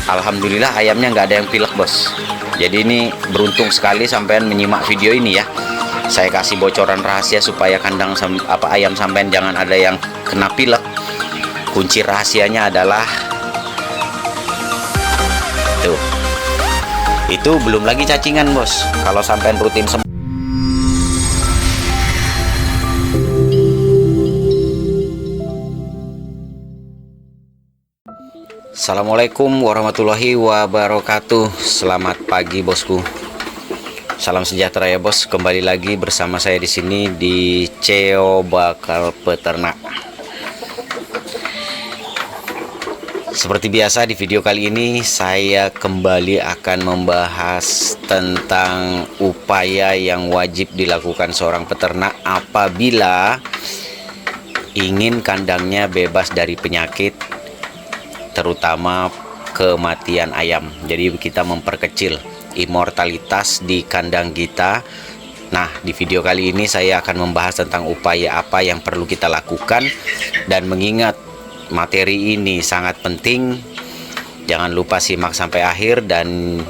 Alhamdulillah ayamnya nggak ada yang pilek bos. Jadi ini beruntung sekali sampean menyimak video ini ya. Saya kasih bocoran rahasia supaya kandang ayam sampean jangan ada yang kena pilek. Kunci rahasianya adalah tuh. Itu belum lagi cacingan bos. Kalau sampean rutin Assalamualaikum warahmatullahi wabarakatuh. Selamat pagi bosku. Salam sejahtera ya bos. Kembali lagi bersama saya di sini di CEO Bakal Peternak. Seperti biasa di video kali ini saya kembali akan membahas tentang upaya yang wajib dilakukan seorang peternak apabila ingin kandangnya bebas dari penyakit, terutama kematian ayam. Jadi kita memperkecil immortalitas di kandang kita. Nah, di video kali ini saya akan membahas tentang upaya apa yang perlu kita lakukan. Dan mengingat materi ini sangat penting, jangan lupa simak sampai akhir. Dan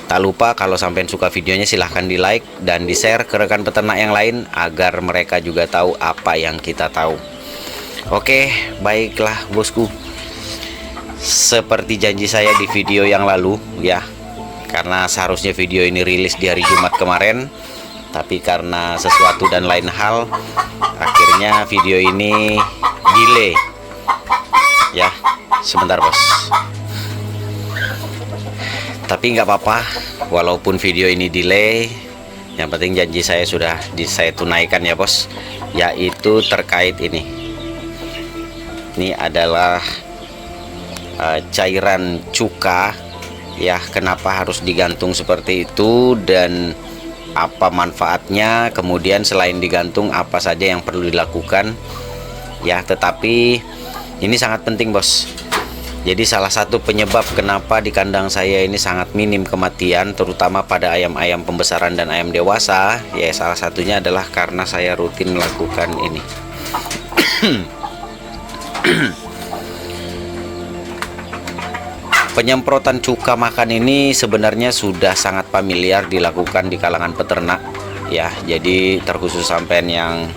tak lupa kalau sampai suka videonya silahkan di like dan di share ke rekan peternak yang lain agar mereka juga tahu apa yang kita tahu. Oke, baiklah bosku. Seperti janji saya di video yang lalu ya, karena seharusnya video ini rilis di hari Jumat kemarin, tapi karena sesuatu dan lain hal akhirnya video ini delay ya. Sebentar bos, tapi nggak apa-apa walaupun video ini delay, yang penting janji saya sudah saya tunaikan ya bos, yaitu terkait ini adalah cairan cuka ya. Kenapa harus digantung seperti itu dan apa manfaatnya, kemudian selain digantung apa saja yang perlu dilakukan ya. Tetapi ini sangat penting bos. Jadi salah satu penyebab kenapa di kandang saya ini sangat minim kematian, terutama pada ayam-ayam pembesaran dan ayam dewasa ya, salah satunya adalah karena saya rutin melakukan ini. Penyemprotan cuka makan ini sebenarnya sudah sangat familiar dilakukan di kalangan peternak ya. Jadi terkhusus sampean yang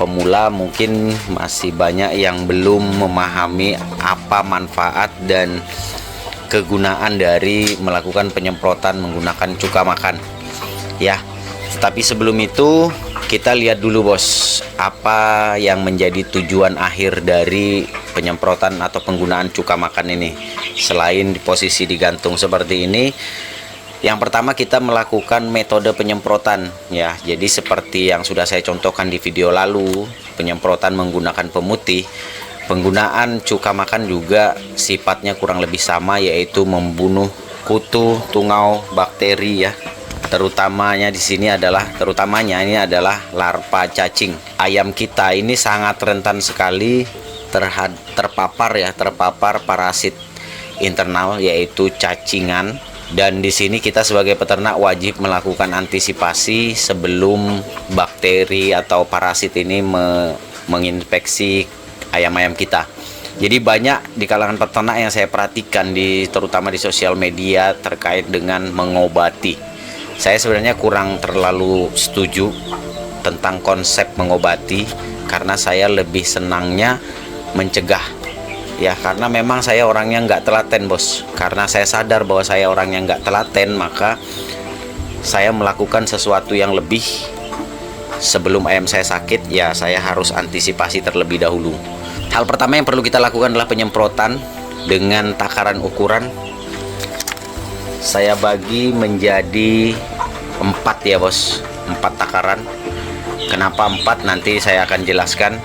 pemula mungkin masih banyak yang belum memahami apa manfaat dan kegunaan dari melakukan penyemprotan menggunakan cuka makan ya. Tapi sebelum itu kita lihat dulu bos, apa yang menjadi tujuan akhir dari penyemprotan atau penggunaan cuka makan ini selain di posisi digantung seperti ini. Yang pertama kita melakukan metode penyemprotan ya. Jadi seperti yang sudah saya contohkan di video lalu, penyemprotan menggunakan pemutih. Penggunaan cuka makan juga sifatnya kurang lebih sama, yaitu membunuh kutu, tungau, bakteri ya. Terutamanya ini adalah larva cacing. Ayam kita ini sangat rentan sekali terpapar parasit internal yaitu cacingan. Dan di sini kita sebagai peternak wajib melakukan antisipasi sebelum bakteri atau parasit ini menginfeksi ayam-ayam kita. Jadi banyak di kalangan peternak yang saya perhatikan terutama di sosial media terkait dengan mengobati. Saya sebenarnya kurang terlalu setuju tentang konsep mengobati, karena saya lebih senangnya mencegah ya. Karena memang saya orangnya nggak telaten bos. Karena saya sadar bahwa saya orang yang nggak telaten, maka saya melakukan sesuatu yang lebih. Sebelum ayam saya sakit ya, saya harus antisipasi terlebih dahulu. Hal pertama yang perlu kita lakukan adalah penyemprotan dengan takaran ukuran. Saya bagi menjadi 4 ya bos, 4 takaran. Kenapa 4? Nanti saya akan jelaskan.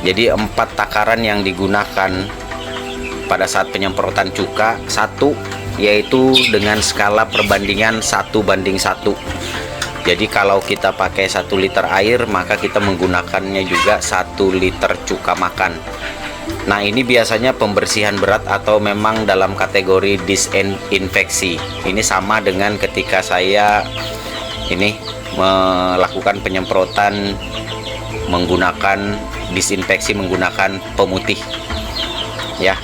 Jadi 4 takaran yang digunakan pada saat penyemprotan cuka. 1 yaitu dengan skala perbandingan 1:1. Jadi kalau kita pakai 1 liter air, maka kita menggunakannya juga 1 liter cuka makan. Nah, ini biasanya pembersihan berat atau memang dalam kategori disinfeksi. Ini sama dengan ketika saya ini melakukan penyemprotan menggunakan disinfeksi menggunakan pemutih ya.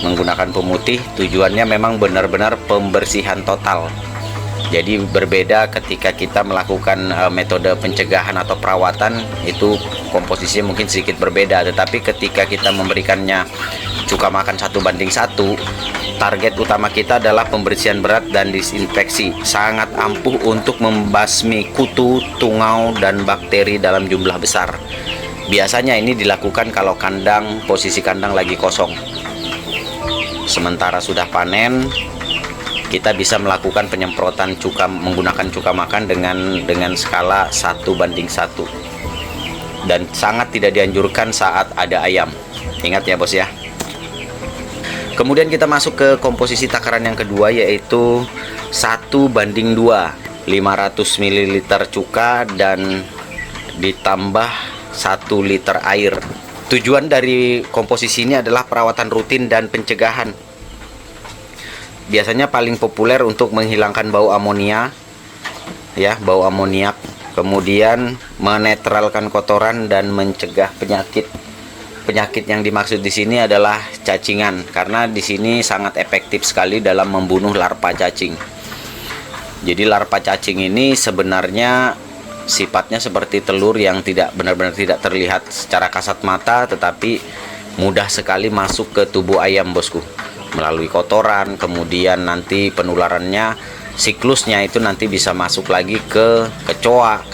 menggunakan pemutih, tujuannya memang benar-benar pembersihan total. Jadi berbeda ketika kita melakukan metode pencegahan atau perawatan, itu komposisinya mungkin sedikit berbeda. Tetapi ketika kita memberikannya cuka makan 1:1, target utama kita adalah pembersihan berat dan disinfeksi. Sangat ampuh untuk membasmi kutu, tungau, dan bakteri dalam jumlah besar. Biasanya ini dilakukan kalau posisi kandang lagi kosong. Sementara sudah panen, kita bisa melakukan penyemprotan menggunakan cuka makan dengan skala 1:1, dan sangat tidak dianjurkan saat ada ayam. Ingat ya bos ya. Kemudian kita masuk ke komposisi takaran yang kedua, yaitu 1:2, 500 ml cuka dan ditambah 1 liter air. Tujuan dari komposisi ini adalah perawatan rutin dan pencegahan. Biasanya paling populer untuk menghilangkan bau amonia, ya, bau amoniak, kemudian menetralkan kotoran dan mencegah penyakit. Penyakit yang dimaksud di sini adalah cacingan, karena di sini sangat efektif sekali dalam membunuh larva cacing. Jadi larva cacing ini sebenarnya sifatnya seperti telur yang benar-benar tidak terlihat secara kasat mata, tetapi mudah sekali masuk ke tubuh ayam bosku, melalui kotoran. Kemudian nanti penularannya, siklusnya itu nanti bisa masuk lagi ke kecoa,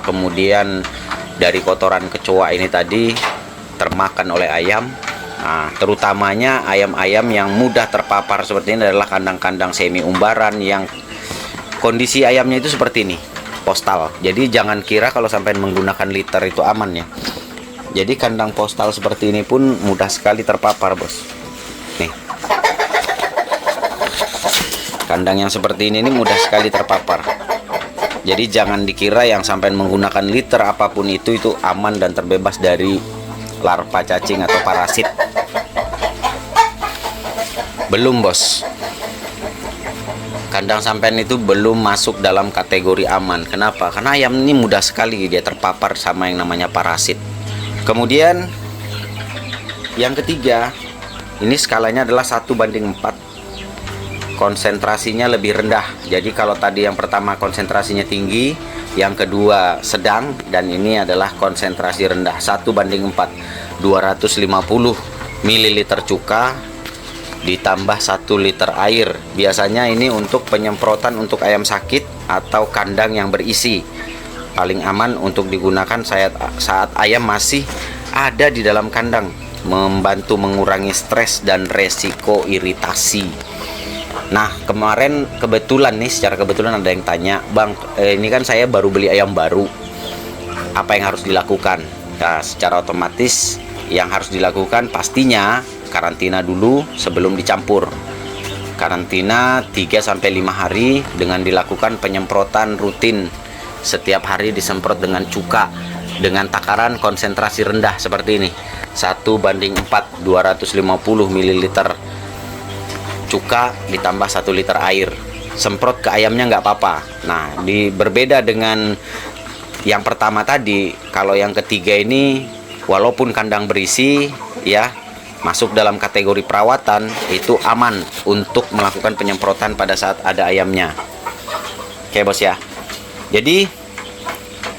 kemudian dari kotoran kecoa ini tadi termakan oleh ayam. Nah, terutamanya ayam-ayam yang mudah terpapar seperti ini adalah kandang-kandang semi umbaran yang kondisi ayamnya itu seperti ini, postal. Jadi jangan kira kalau sampai menggunakan liter itu aman ya. Jadi kandang postal seperti ini pun mudah sekali terpapar bos. Nih, kandang yang seperti ini mudah sekali terpapar. Jadi jangan dikira yang sampai menggunakan liter apapun itu aman dan terbebas dari larva cacing atau parasit. Belum bos. Kandang sampean itu belum masuk dalam kategori aman. Kenapa? Karena ayam ini mudah sekali dia terpapar sama yang namanya parasit. Kemudian yang ketiga, ini skalanya adalah 1:4. Konsentrasinya lebih rendah. Jadi kalau tadi yang pertama konsentrasinya tinggi, yang kedua sedang, dan ini adalah konsentrasi rendah. 1:4, 250 ml cuka ditambah 1 liter air. Biasanya ini untuk penyemprotan untuk ayam sakit atau kandang yang berisi. Paling aman untuk digunakan saat ayam masih ada di dalam kandang, membantu mengurangi stres dan resiko iritasi. Nah, kemarin secara kebetulan ada yang tanya, "Bang, ini kan saya baru beli ayam baru. Apa yang harus dilakukan?" Nah, secara otomatis yang harus dilakukan pastinya karantina dulu sebelum dicampur. Karantina 3-5 hari dengan dilakukan penyemprotan rutin. Setiap hari disemprot dengan cuka dengan takaran konsentrasi rendah seperti ini. 1:4, 250 ml cuka ditambah 1 liter air. Semprot ke ayamnya nggak apa-apa. Nah, berbeda dengan yang pertama tadi, kalau yang ketiga ini walaupun kandang berisi ya, masuk dalam kategori perawatan, itu aman untuk melakukan penyemprotan pada saat ada ayamnya. Oke bos ya. Jadi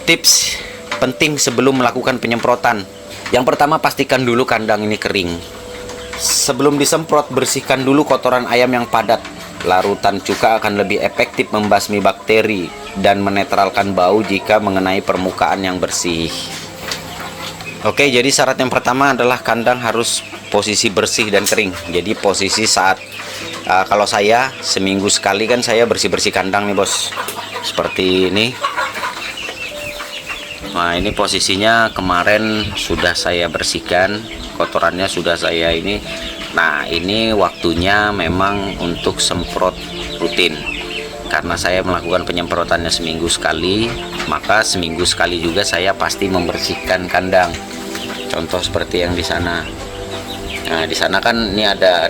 tips penting sebelum melakukan penyemprotan, yang pertama pastikan dulu kandang ini kering. Sebelum disemprot, bersihkan dulu kotoran ayam yang padat. Larutan cuka akan lebih efektif membasmi bakteri dan menetralkan bau jika mengenai permukaan yang bersih. Oke, jadi syarat yang pertama adalah kandang harus posisi bersih dan kering. Jadi posisi saat kalau saya seminggu sekali kan saya bersih-bersih kandang nih bos, seperti ini. Nah, ini posisinya kemarin sudah saya bersihkan, kotorannya sudah saya ini. Nah, ini waktunya memang untuk semprot rutin. Karena saya melakukan penyemprotannya seminggu sekali, maka seminggu sekali juga saya pasti membersihkan kandang. Contoh seperti yang di sana. Nah, di sana kan ini ada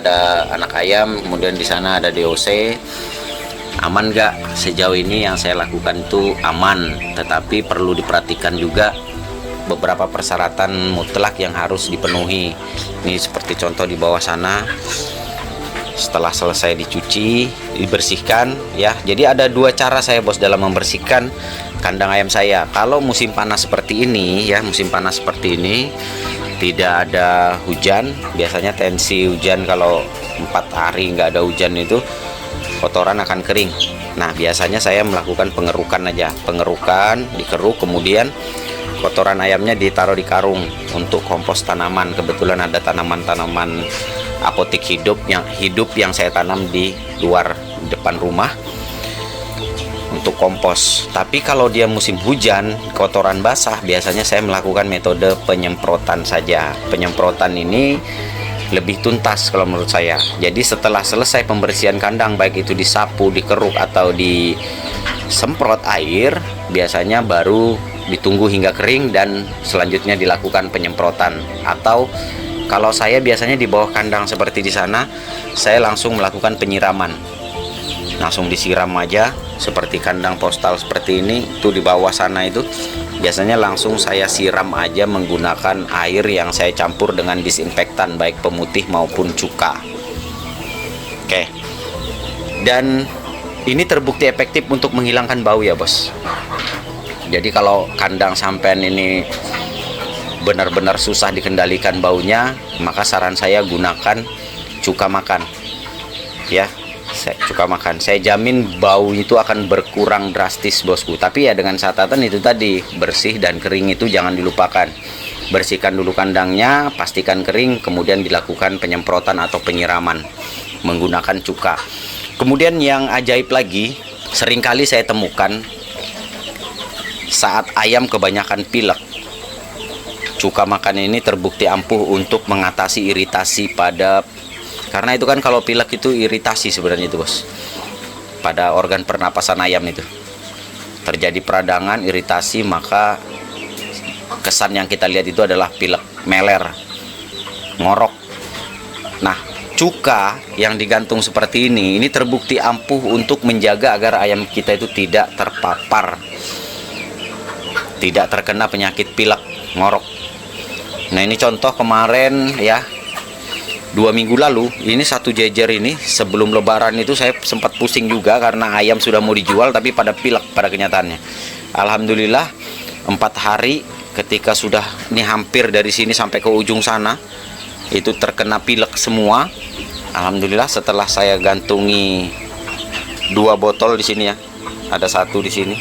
anak ayam, kemudian di sana ada DOC. Aman nggak? Sejauh ini yang saya lakukan itu aman, tetapi perlu diperhatikan juga beberapa persyaratan mutlak yang harus dipenuhi. Ini seperti contoh di bawah sana. Setelah selesai dicuci, dibersihkan ya. Jadi ada dua cara saya bos dalam membersihkan kandang ayam saya. Kalau musim panas seperti ini ya, musim panas seperti ini tidak ada hujan, biasanya tensi hujan kalau 4 hari nggak ada hujan itu kotoran akan kering. Nah biasanya saya melakukan pengerukan aja, pengerukan, dikeruk, kemudian kotoran ayamnya ditaruh di karung untuk kompos tanaman. Kebetulan ada tanaman-tanaman apotik hidup yang saya tanam di luar depan rumah untuk kompos. Tapi kalau dia musim hujan, kotoran basah, biasanya saya melakukan metode penyemprotan saja. Penyemprotan ini lebih tuntas kalau menurut saya. Jadi setelah selesai pembersihan kandang, baik itu disapu, dikeruk atau disemprot air, biasanya baru ditunggu hingga kering dan selanjutnya dilakukan penyemprotan. Atau kalau saya biasanya di bawah kandang seperti di sana, saya langsung melakukan penyiraman. Langsung disiram aja, seperti kandang postal seperti ini, itu di bawah sana itu biasanya langsung saya siram aja menggunakan air yang saya campur dengan disinfektan baik pemutih maupun cuka. Oke. Dan ini terbukti efektif untuk menghilangkan bau ya, Bos. Jadi kalau kandang sampean ini benar-benar susah dikendalikan baunya, maka saran saya gunakan cuka makan ya, cuka makan. Saya jamin bau itu akan berkurang drastis bosku. Tapi ya dengan catatan itu tadi, bersih dan kering itu jangan dilupakan. Bersihkan dulu kandangnya, pastikan kering, kemudian dilakukan penyemprotan atau penyiraman menggunakan cuka. Kemudian yang ajaib lagi, seringkali saya temukan saat ayam kebanyakan pilek, cuka makan ini terbukti ampuh untuk mengatasi iritasi karena itu kan kalau pilek itu iritasi sebenarnya itu bos, pada organ pernapasan ayam itu terjadi peradangan, iritasi, maka kesan yang kita lihat itu adalah pilek, meler, ngorok. Nah cuka yang digantung seperti ini terbukti ampuh untuk menjaga agar ayam kita itu tidak terpapar, tidak terkena penyakit pilek, ngorok. Nah ini contoh kemarin ya, 2 minggu lalu, ini satu jejer ini sebelum lebaran itu saya sempat pusing juga karena ayam sudah mau dijual tapi pada pilek pada kenyataannya. Alhamdulillah 4 hari ketika sudah ini hampir dari sini sampai ke ujung sana itu terkena pilek semua. Alhamdulillah setelah saya gantungi 2 botol di sini ya, ada 1 di sini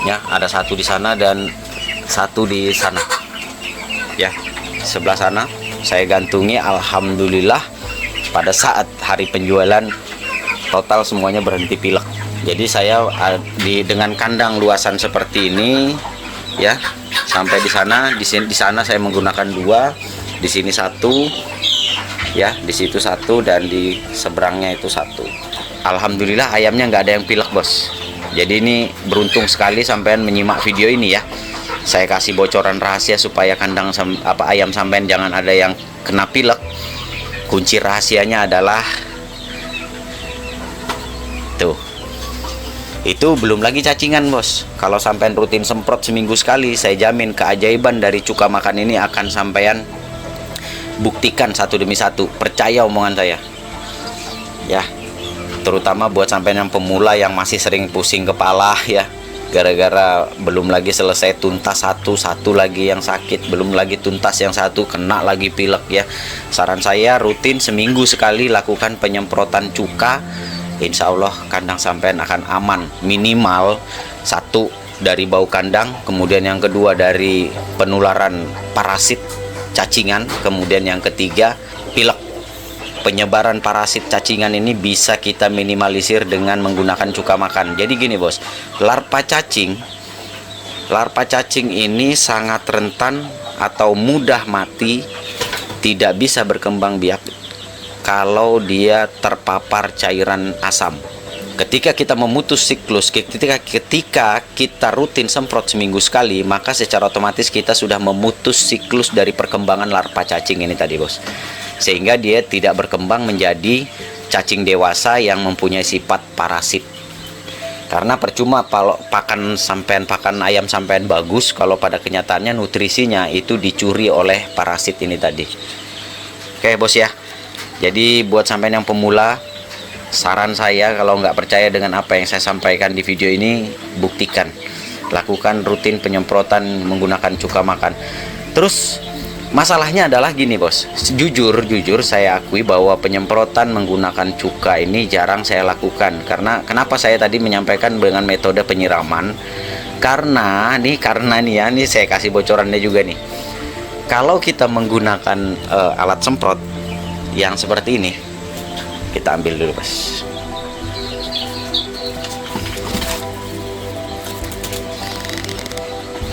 ya, ada 1 di sana dan 1 di sana ya, sebelah sana saya gantungi. Alhamdulillah pada saat hari penjualan total semuanya berhenti pilek. Jadi saya dengan kandang luasan seperti ini ya, sampai di sana, di sana saya menggunakan 2, di sini 1 ya, di situ 1 dan di seberangnya itu 1. Alhamdulillah ayamnya nggak ada yang pilek bos. Jadi ini beruntung sekali sampean menyimak video ini ya. Saya kasih bocoran rahasia supaya kandang ayam sampean jangan ada yang kena pilek. Kunci rahasianya adalah tuh. Itu belum lagi cacingan bos. Kalau sampean rutin semprot seminggu sekali, saya jamin keajaiban dari cuka makan ini akan sampean buktikan satu demi satu. Percaya omongan saya ya, terutama buat sampean yang pemula yang masih sering pusing kepala ya, gara-gara belum lagi selesai tuntas satu lagi yang sakit, belum lagi tuntas yang satu kena lagi pilek ya. Saran saya rutin seminggu sekali lakukan penyemprotan cuka. Insya Allah kandang sampean akan aman. Minimal 1 dari bau kandang, kemudian yang kedua dari penularan parasit cacingan, kemudian yang ketiga pilek. Penyebaran parasit cacingan ini bisa kita minimalisir dengan menggunakan cuka makan. Jadi gini bos, larva cacing ini sangat rentan atau mudah mati, tidak bisa berkembang biak kalau dia terpapar cairan asam. Ketika kita memutus siklus, ketika kita rutin semprot seminggu sekali, maka secara otomatis kita sudah memutus siklus dari perkembangan larva cacing ini tadi bos, sehingga dia tidak berkembang menjadi cacing dewasa yang mempunyai sifat parasit. Karena percuma kalau pakan ayam sampean bagus kalau pada kenyataannya nutrisinya itu dicuri oleh parasit ini tadi. Oke bos ya, Jadi buat sampean yang pemula, saran saya kalau nggak percaya dengan apa yang saya sampaikan di video ini, buktikan. Lakukan rutin penyemprotan menggunakan cuka makan. Terus masalahnya adalah gini bos, jujur saya akui bahwa penyemprotan menggunakan cuka ini jarang saya lakukan. Karena kenapa saya tadi menyampaikan dengan metode penyiraman? Karena nih ya, ini saya kasih bocorannya juga nih. Kalau kita menggunakan alat semprot yang seperti ini, kita ambil dulu bos.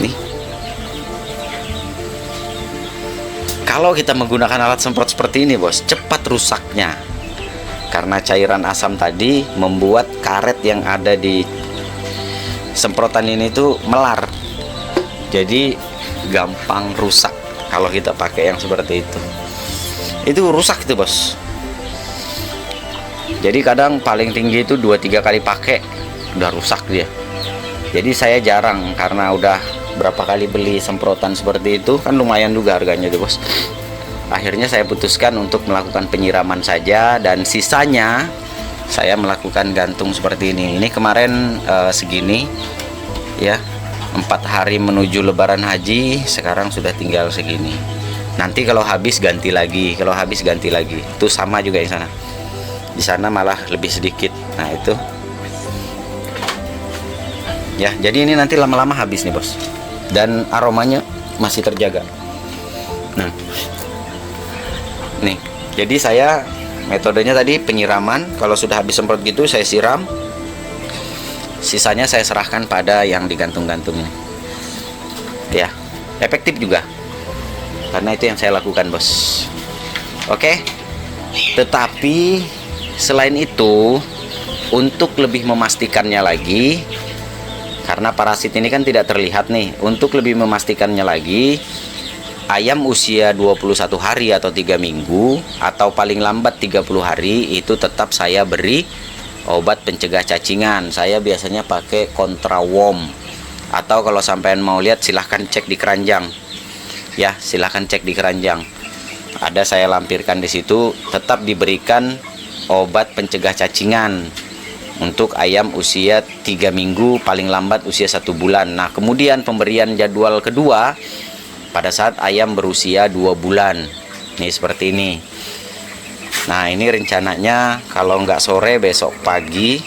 Nih, kalau kita menggunakan alat semprot seperti ini bos, cepat rusaknya karena cairan asam tadi membuat karet yang ada di semprotan ini tuh melar, jadi gampang rusak kalau kita pakai yang seperti itu rusak itu bos. Jadi kadang paling tinggi itu 2-3 kali pakai udah rusak dia. Jadi saya jarang, karena udah berapa kali beli semprotan seperti itu kan lumayan juga harganya tuh bos. Akhirnya saya putuskan untuk melakukan penyiraman saja, dan sisanya saya melakukan gantung seperti ini. Ini kemarin segini ya, 4 hari menuju lebaran haji, sekarang sudah tinggal segini. Nanti kalau habis ganti lagi, itu sama juga yang sana. Di sana malah lebih sedikit. Nah itu ya, jadi ini nanti lama-lama habis nih bos, dan aromanya masih terjaga. Nah nih, jadi saya metodenya tadi penyiraman. Kalau sudah habis semprot gitu saya siram, sisanya saya serahkan pada yang digantung-gantung ini ya. Efektif juga, karena itu yang saya lakukan bos. Oke, tetapi selain itu, untuk lebih memastikannya lagi, karena parasit ini kan tidak terlihat nih, untuk lebih memastikannya lagi, ayam usia 21 hari atau 3 minggu atau paling lambat 30 hari itu tetap saya beri obat pencegah cacingan. Saya biasanya pakai kontraworm, atau kalau sampean mau lihat silahkan cek di keranjang ya, silahkan cek di keranjang, ada saya lampirkan di situ. Tetap diberikan obat pencegah cacingan untuk ayam usia 3 minggu, paling lambat usia 1 bulan. Nah kemudian pemberian jadwal kedua pada saat ayam berusia 2 bulan. Nih seperti ini. Nah ini rencananya kalau nggak sore, besok pagi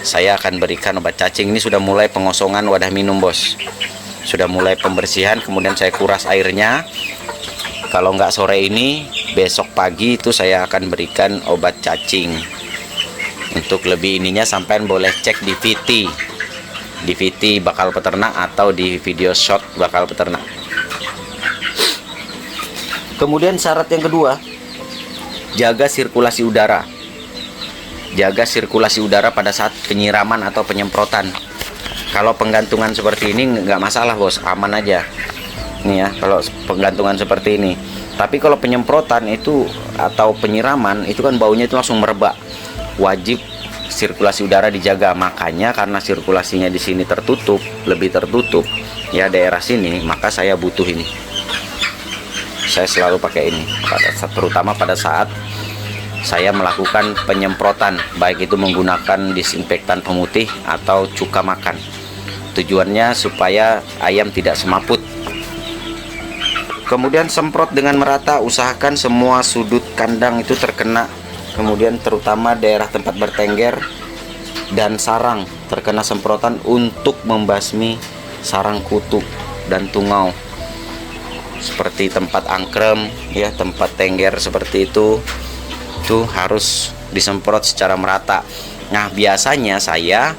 saya akan berikan obat cacing. Ini sudah mulai pengosongan wadah minum bos, sudah mulai pembersihan, kemudian saya kuras airnya. Kalau nggak sore ini, besok pagi itu saya akan berikan obat cacing. Untuk lebih ininya sampean boleh cek di VT Bakal Peternak atau di video short Bakal Peternak. Kemudian syarat yang kedua, jaga sirkulasi udara. Jaga sirkulasi udara pada saat penyiraman atau penyemprotan. Kalau penggantungan seperti ini nggak masalah bos, aman aja. Nih ya, kalau penggantungan seperti ini. Tapi kalau penyemprotan itu atau penyiraman itu kan baunya itu langsung merebak. Wajib sirkulasi udara dijaga. Makanya karena sirkulasinya di sini tertutup, lebih tertutup ya daerah sini, maka saya butuh ini. Saya selalu pakai ini terutama pada saat saya melakukan penyemprotan, baik itu menggunakan disinfektan pemutih atau cuka makan. Tujuannya supaya ayam tidak semaput. Kemudian semprot dengan merata, usahakan semua sudut kandang itu terkena. Kemudian terutama daerah tempat bertengger dan sarang terkena semprotan untuk membasmi sarang kutu dan tungau. Seperti tempat angkrem ya, tempat tengger seperti itu harus disemprot secara merata. Nah biasanya saya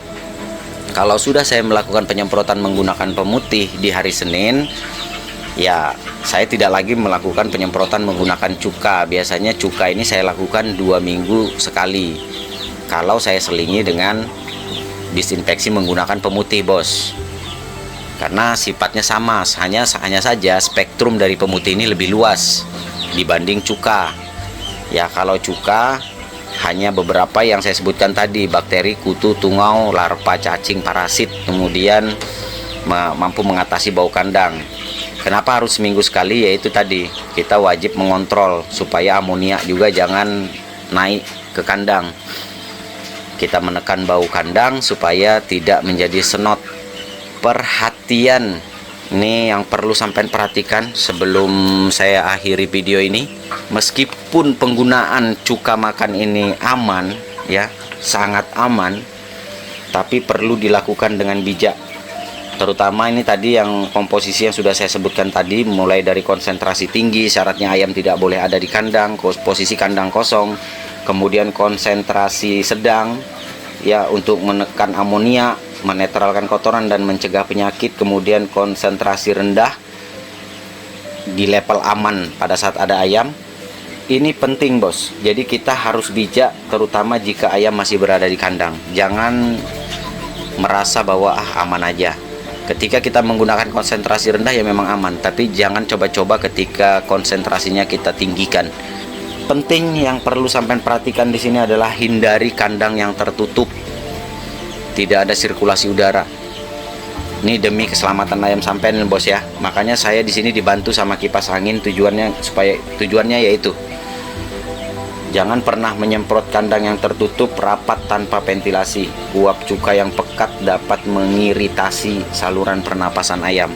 kalau sudah saya melakukan penyemprotan menggunakan pemutih di hari Senin, ya saya tidak lagi melakukan penyemprotan menggunakan cuka. Biasanya cuka ini saya lakukan 2 minggu sekali, kalau saya selingi dengan disinfeksi menggunakan pemutih bos. Karena sifatnya sama, hanya saja spektrum dari pemutih ini lebih luas dibanding cuka. Ya kalau cuka hanya beberapa yang saya sebutkan tadi, bakteri, kutu, tungau, larva, cacing, parasit, kemudian mampu mengatasi bau kandang. Kenapa harus seminggu sekali? Yaitu tadi kita wajib mengontrol supaya amonia juga jangan naik ke kandang. Kita menekan bau kandang supaya tidak menjadi senot. Perhatian, ini yang perlu sampai perhatikan sebelum saya akhiri video ini. Meskipun penggunaan cuka makan ini aman ya, sangat aman, tapi perlu dilakukan dengan bijak. Terutama ini tadi yang komposisi yang sudah saya sebutkan tadi, mulai dari konsentrasi tinggi, syaratnya ayam tidak boleh ada di kandang, posisi kandang kosong, kemudian konsentrasi sedang ya untuk menekan amonia, menetralkan kotoran dan mencegah penyakit, kemudian konsentrasi rendah di level aman pada saat ada ayam. Ini penting bos, jadi kita harus bijak terutama jika ayam masih berada di kandang. Jangan merasa bahwa aman aja. Ketika kita menggunakan konsentrasi rendah ya memang aman, tapi jangan coba-coba ketika konsentrasinya kita tinggikan. Penting yang perlu sampai perhatikan di sini adalah hindari kandang yang tertutup, tidak ada sirkulasi udara. Ini demi keselamatan ayam sampean bos ya. Makanya saya di sini dibantu sama kipas angin, tujuannya yaitu jangan pernah menyemprot kandang yang tertutup rapat tanpa ventilasi. Uap cuka yang pekat dapat mengiritasi saluran pernapasan ayam.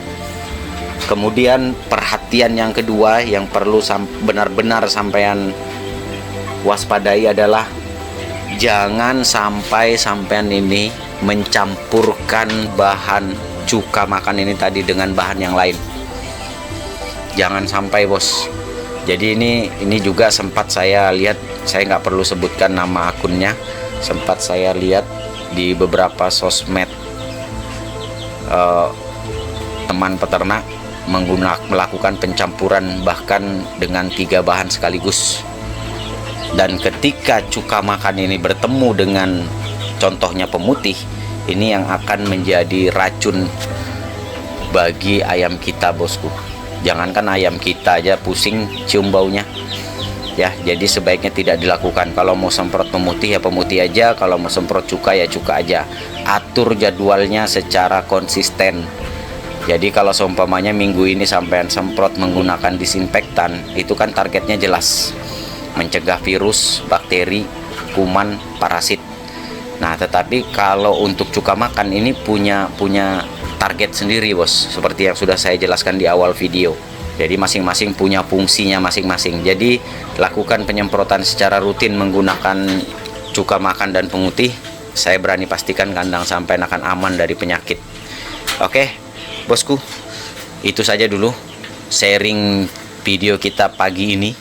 Kemudian perhatian yang kedua yang perlu benar-benar sampean waspadai adalah jangan sampai sampean ini mencampurkan bahan cuka makan ini tadi dengan bahan yang lain. Jangan sampai bos. Jadi ini juga sempat saya lihat, saya nggak perlu sebutkan nama akunnya, sempat saya lihat di beberapa sosmed teman peternak melakukan pencampuran bahkan dengan 3 bahan sekaligus. Dan ketika cuka makan ini bertemu dengan contohnya pemutih, ini yang akan menjadi racun bagi ayam kita bosku. Jangankan ayam kita aja pusing cium baunya ya, jadi sebaiknya tidak dilakukan. Kalau mau semprot pemutih ya pemutih aja, kalau mau semprot cuka ya cuka aja. Atur jadwalnya secara konsisten. Jadi kalau seumpamanya minggu ini sampean semprot menggunakan disinfektan, itu kan targetnya jelas, mencegah virus, bakteri, kuman, parasit. Nah tetapi kalau untuk cuka makan ini punya target sendiri bos, seperti yang sudah saya jelaskan di awal video. Jadi masing-masing punya fungsinya masing-masing. Jadi lakukan penyemprotan secara rutin menggunakan cuka makan dan pemutih. Saya berani pastikan kandang sampean akan aman dari penyakit. Oke bosku, itu saja dulu sharing video kita pagi ini.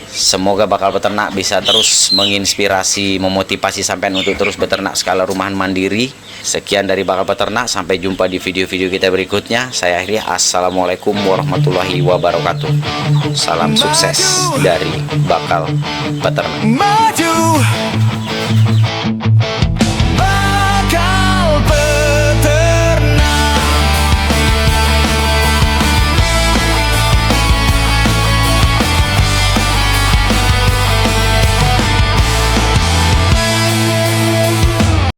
Semoga Bakal Peternak bisa terus menginspirasi, memotivasi sampean untuk terus beternak skala rumahan mandiri. Sekian dari Bakal Peternak, sampai jumpa di video-video kita berikutnya. Saya akhiri, assalamualaikum warahmatullahi wabarakatuh. Salam sukses dari Bakal Peternak.